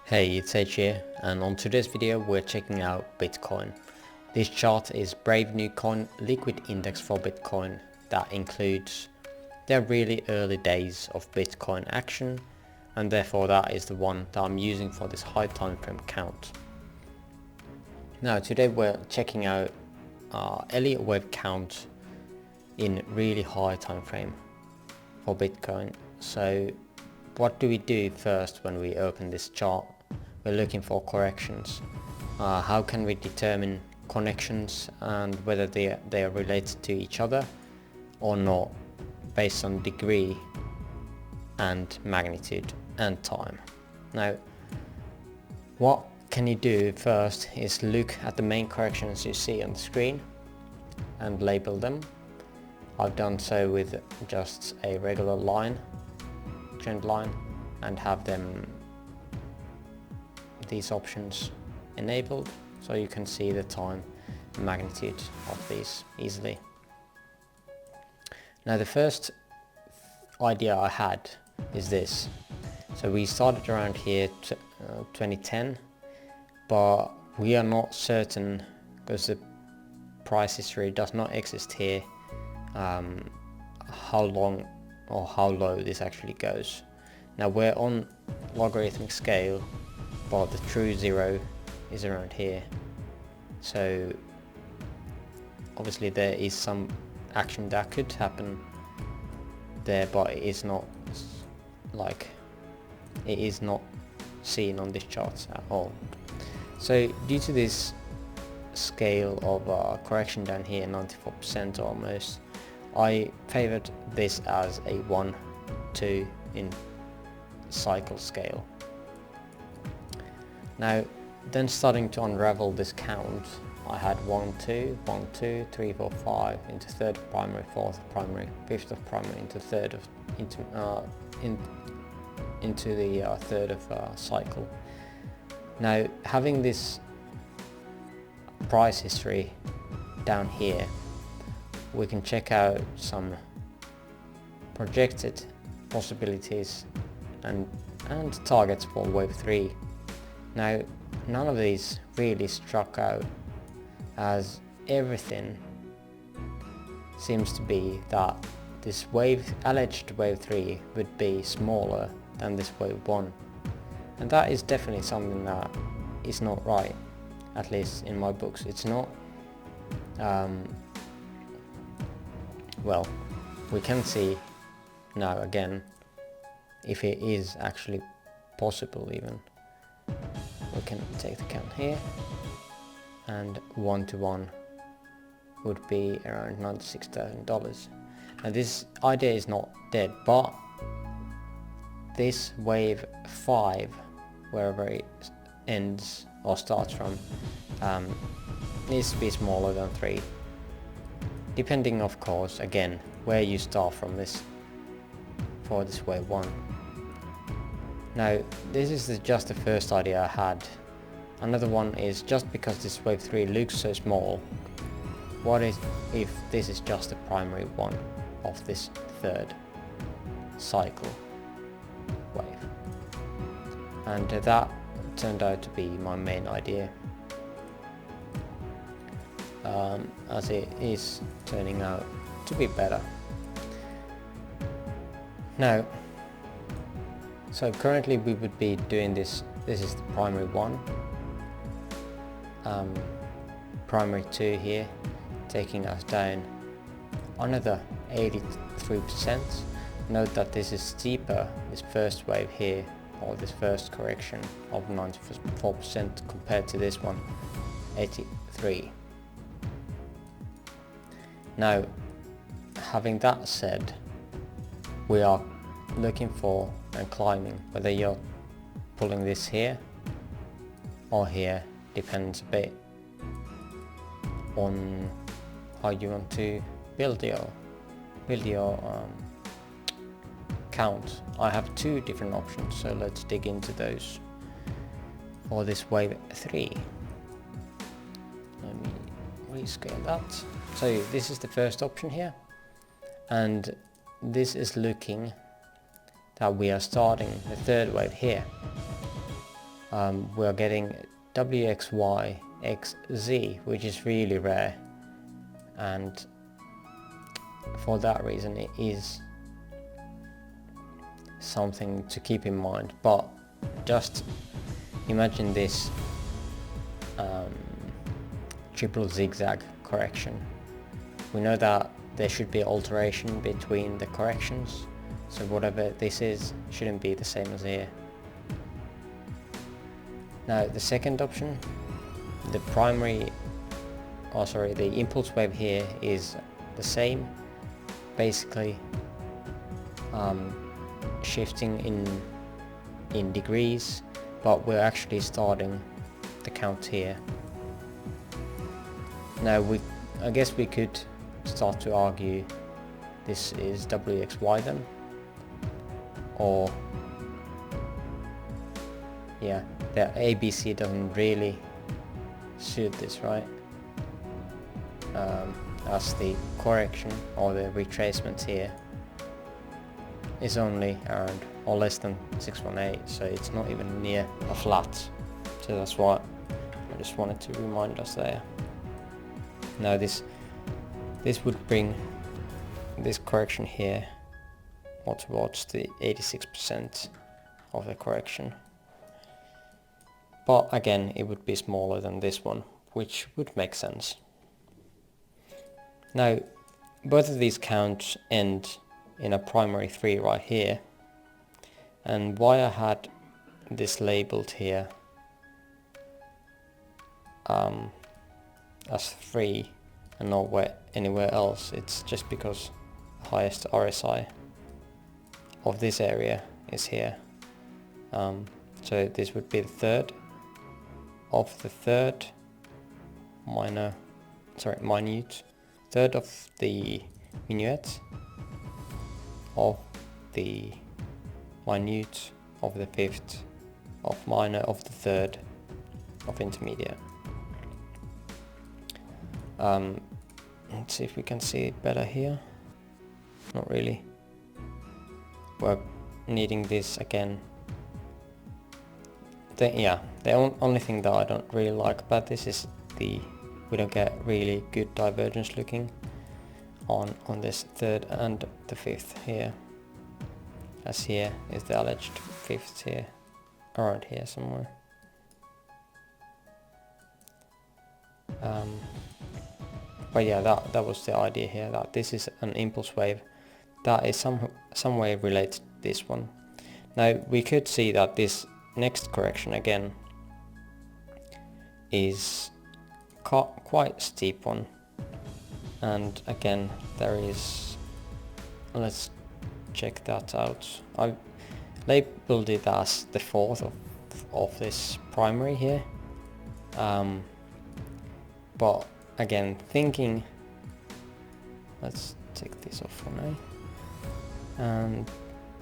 Hey, it's H here, and on today's video we're checking out Bitcoin. This chart is Brave New Coin liquid index for Bitcoin that includes the really early days of Bitcoin action, and therefore that is the one that I'm using for this high time frame count. Now today we're checking out Elliott Wave count in really high time frame for Bitcoin. So what do we do first when we open this chart? We're looking for corrections. How can we determine connections and whether they are related to each other or not, based on degree and magnitude and time. Now what can you do first is look at the main corrections you see on the screen and label them. I've done so with just a regular line, trend line, and have these options enabled so you can see the time and magnitude of these easily. Now the first idea I had is this. So we started around here 2010, but we are not certain because the price history does not exist here how long or how low this actually goes. Now we're on logarithmic scale, but the true zero is around here, so obviously there is some action that could happen there, but it is not seen on this chart at all. So due to this scale of correction down here, 94% almost, I favored this as a 1-2 in cycle scale. Now then, starting to unravel this count, I had 1, 2, 1, 2, 3, 4, 5 into third of primary, fourth of primary, fifth of primary, into third of into the third of cycle. Now having this price history down here, we can check out some projected possibilities and targets for Wave 3. Now none of these really struck out, as everything seems to be that this alleged Wave 3 would be smaller than this Wave 1, and that is definitely something that is not right, at least in my books. It's not. Well, we can see now again if it is actually possible. Even we can take the count here, and 1-to-1 would be around $96,000. Now this idea is not dead, but this Wave 5, wherever it ends or starts from, needs to be smaller than 3, depending of course again where you start from this for this Wave 1. Now this is just the first idea I had. Another one is, just because this Wave 3 looks so small, what if this is just the primary one of this third cycle wave? And that turned out to be my main idea, as it is turning out to be better. Now, so currently we would be doing this is the primary one, primary 2 here, taking us down another 83%. Note that this is steeper, this first wave here, or this first correction of 94% compared to this one, 83. Now, having that said, we are looking for and climbing, whether you're pulling this here or here depends a bit on how you want to build your count. I have 2 different options, so let's dig into those. For this Wave 3, let me rescale that. So this is the first option here, and this is looking that we are starting the third wave here. we're getting WXYXZ, which is really rare, and for that reason it is something to keep in mind. But just imagine this triple zigzag correction. We know that there should be alteration between the corrections, so whatever this is shouldn't be the same as here. Now the second option, the impulse wave here is the same, basically shifting in degrees, but we're actually starting the count here. Now I guess we could start to argue this is WXY then, or yeah, the ABC doesn't really suit this, right? As the correction or the retracement here is only around or less than 618, so it's not even near a flat. So that's why I just wanted to remind us there. Now this would bring this correction here more towards the 86% of the correction. But again, it would be smaller than this one, which would make sense. Now, both of these counts end in a primary 3 right here. And why I had this labeled here as 3 and not anywhere else, it's just because the highest RSI of this area is here. So this would be the third of the third minute, third of the minuet of the minute of the fifth of minor of the third of intermediate. Let's see if we can see it better here. Not really. We're needing this again. The only thing that I don't really like about this is we don't get really good divergence looking on this third and the fifth here, as here is the alleged fifth here, around here somewhere. But yeah, that was the idea here, that this is an impulse wave that is some way related to this one. Now we could see that this next correction again is quite steep one, and again there is, let's check that out. I labeled it as the fourth of this primary here, but again thinking, let's take this off for now and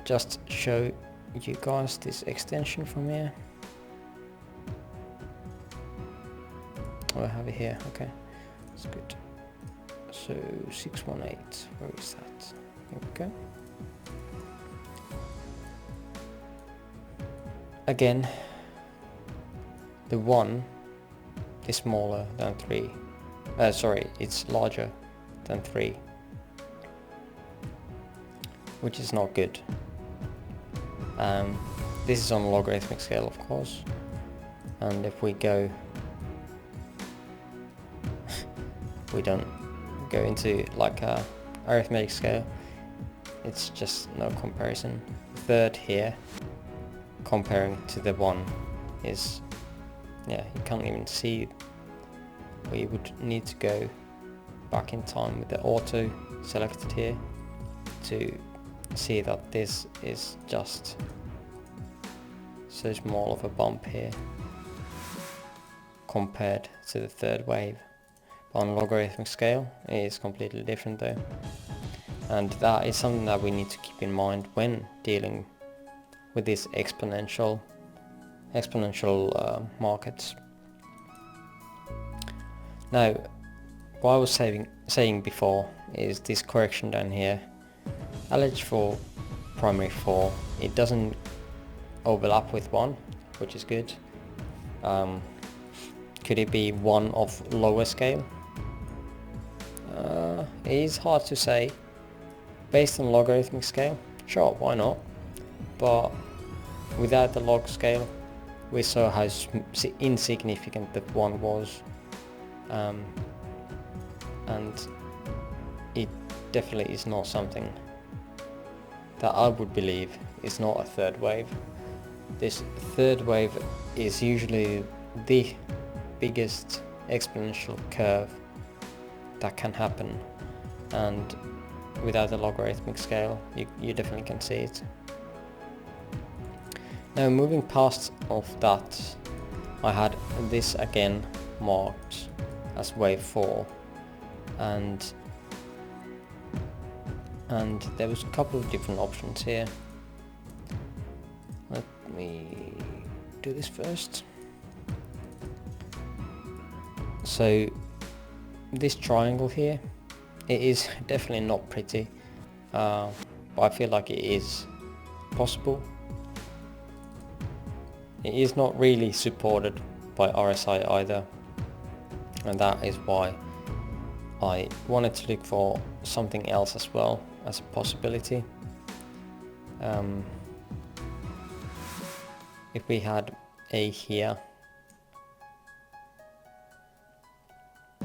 just show you guys this extension from here. Oh, I have it here, okay, that's good. So 618, where is that? Here we go. Again, the 1 is smaller than 3. It's larger than 3, which is not good. This is on a logarithmic scale, of course, and if we go we don't go into like a arithmetic scale, it's just no comparison. Third here comparing to the 1 is, yeah, you can't even see. We would need to go back in time with the auto selected here to see that this is just so small of a bump here compared to the third wave. On a logarithmic scale it is completely different though, and that is something that we need to keep in mind when dealing with these exponential markets. Now, what I was saying before is this correction down here, alleged for primary 4, it doesn't overlap with 1, which is good, Could it be one of lower scale? It is hard to say. Based on logarithmic scale, sure, why not? But without the log scale, we saw how insignificant that one was, and it definitely is not something that I would believe is not a third wave. This third wave is usually the biggest exponential curve that can happen, and without the logarithmic scale you definitely can see it. Now, moving past of that, I had this again marked as wave 4, and there was a couple of different options here. Let me do this first. So this triangle here, it is definitely not pretty, but I feel like it is possible. It is not really supported by RSI either, and that is why I wanted to look for something else as well as a possibility. If we had A here,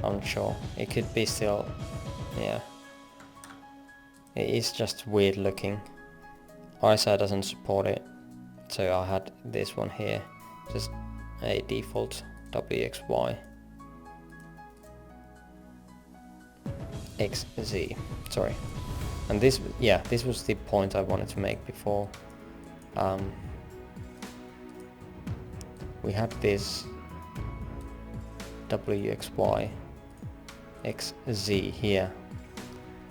I'm not sure, it could be still, yeah, it is just weird looking. RSI doesn't support it, so I had this one here, just a default WXY XZ, sorry. And this, yeah, this was the point I wanted to make before. We had this WXY XZ here.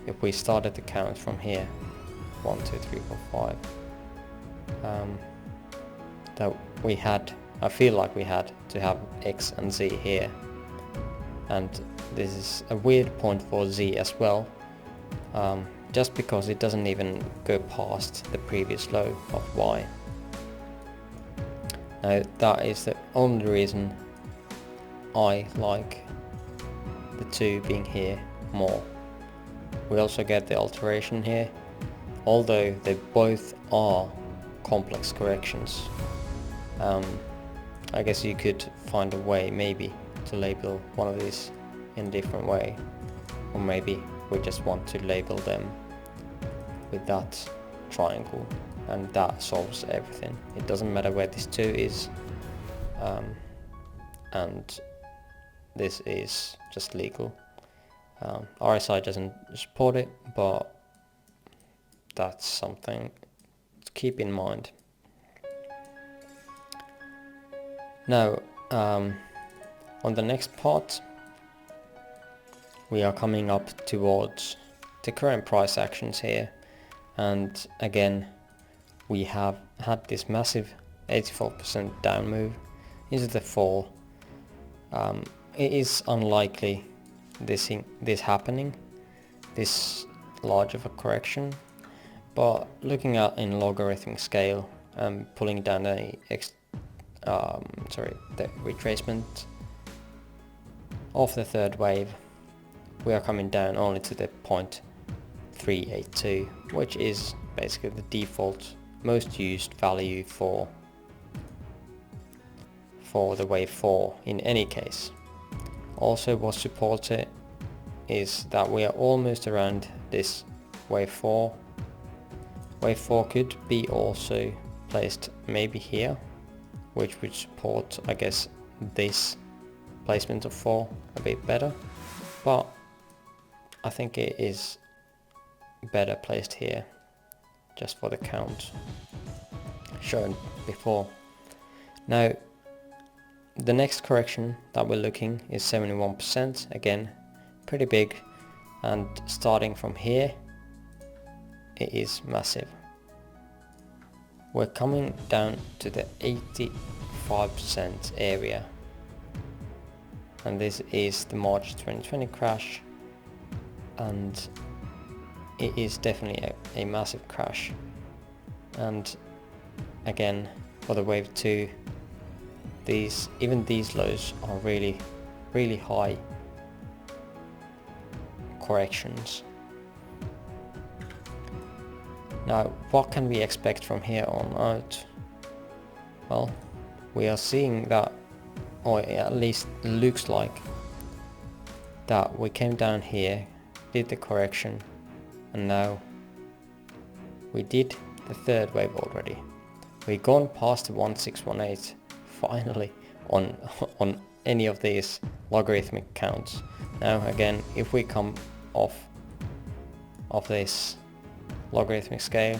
If we started the count from here, 1, 2, 3, 4, 5, that we had, I feel like we had to have X and Z here, and this is a weird point for Z as well, just because it doesn't even go past the previous low of Y. Now that is the only reason I like the two being here more. We also get the alteration here, although they both are complex corrections. I guess you could find a way maybe to label one of these in a different way, or maybe we just want to label them with that triangle, and that solves everything. It doesn't matter where this 2 is, and this is just legal. RSI doesn't support it, but that's something to keep in mind. Now, on the next part, we are coming up towards the current price actions here, and again we have had this massive 84% down move into the fall. It is unlikely this happening, this large of a correction, but looking at in logarithmic scale and pulling down the retracement of the third wave, we are coming down only to the 0.382, which is basically the default most used value for the wave 4 in any case. Also, what supports it is that we are almost around this wave 4. Wave 4 could be also placed maybe here, which would support, I guess, this placement of 4 a bit better, but I think it is better placed here just for the count shown before. Now, the next correction that we're looking is 71%, again pretty big, and starting from here it is massive. We're coming down to the 85% area, and this is the March 2020 crash, and it is definitely a massive crash. And again, for the wave 2, even these lows are really high corrections. Now, what can we expect from here on out? Well, we are seeing that, or at least looks like that we came down here, did the correction, and now we did the third wave already. We've gone past the 1618 finally on any of these logarithmic counts. Now again, if we come off of this logarithmic scale,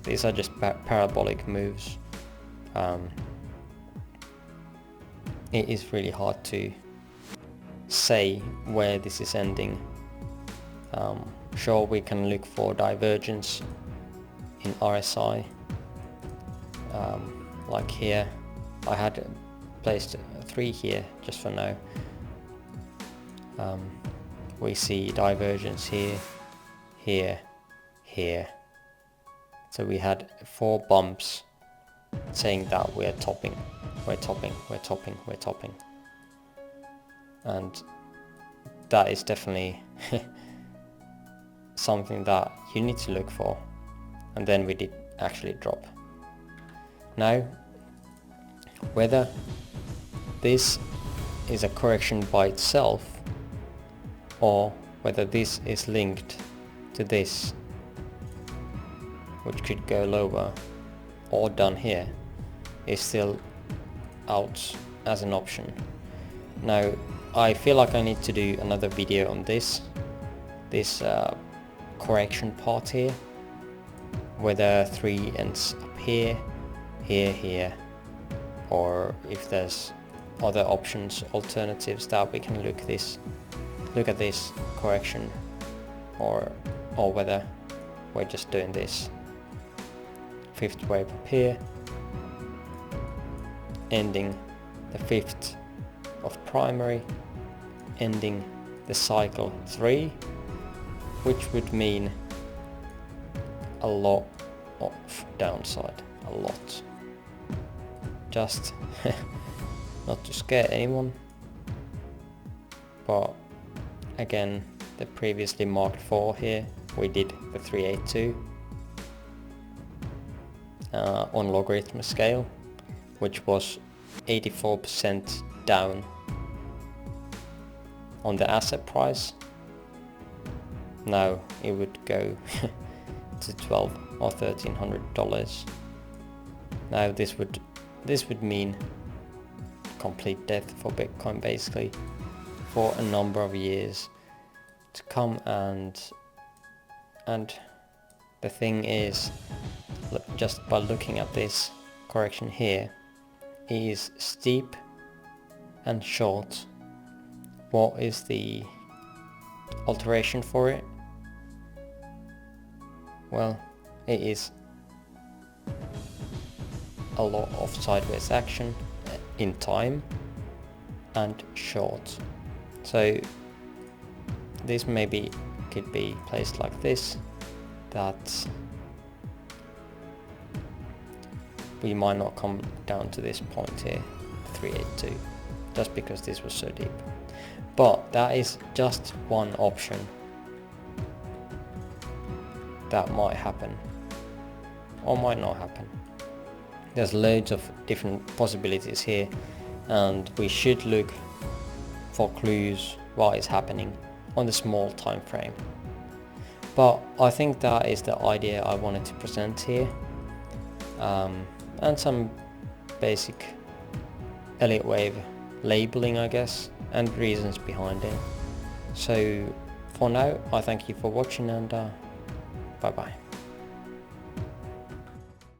these are just parabolic moves. It is really hard to say where this is ending. Sure, we can look for divergence in RSI, like here. I had placed 3 here just for now. We see divergence here, here, here. So we had 4 bumps saying that we're topping, we're topping, we're topping, we're topping. And that is definitely something that you need to look for. And then we did actually drop. Now, whether this is a correction by itself or whether this is linked to this, which could go lower or down here, is still out as an option. Now, I feel like I need to do another video on this correction part here, whether 3 ends up here, here, here, or if there's other options, alternatives that we can look at this correction, or whether we're just doing this 5th wave up here, ending the 5th of primary, ending the cycle 3, which would mean a lot of downside, a lot. Just not to scare anyone, but again, the previously marked 4 here, we did the 382 on logarithmic scale, which was 84% down on the asset price. Now it would go to $12 or $1,300. Now this would mean complete death for Bitcoin, basically, for a number of years to come. And the thing is, just by looking at this correction here, it is steep and short. What is the alteration for it? Well, it is a lot of sideways action in time and short. So this maybe could be placed like this, that we might not come down to this point here, 382, just because this was so deep. But that is just one option that might happen or might not happen. There's loads of different possibilities here, and we should look for clues what is happening on the small time frame. But I think that is the idea I wanted to present here, and some basic Elliott Wave labeling, I guess, and reasons behind it. So for now, I thank you for watching, and bye bye.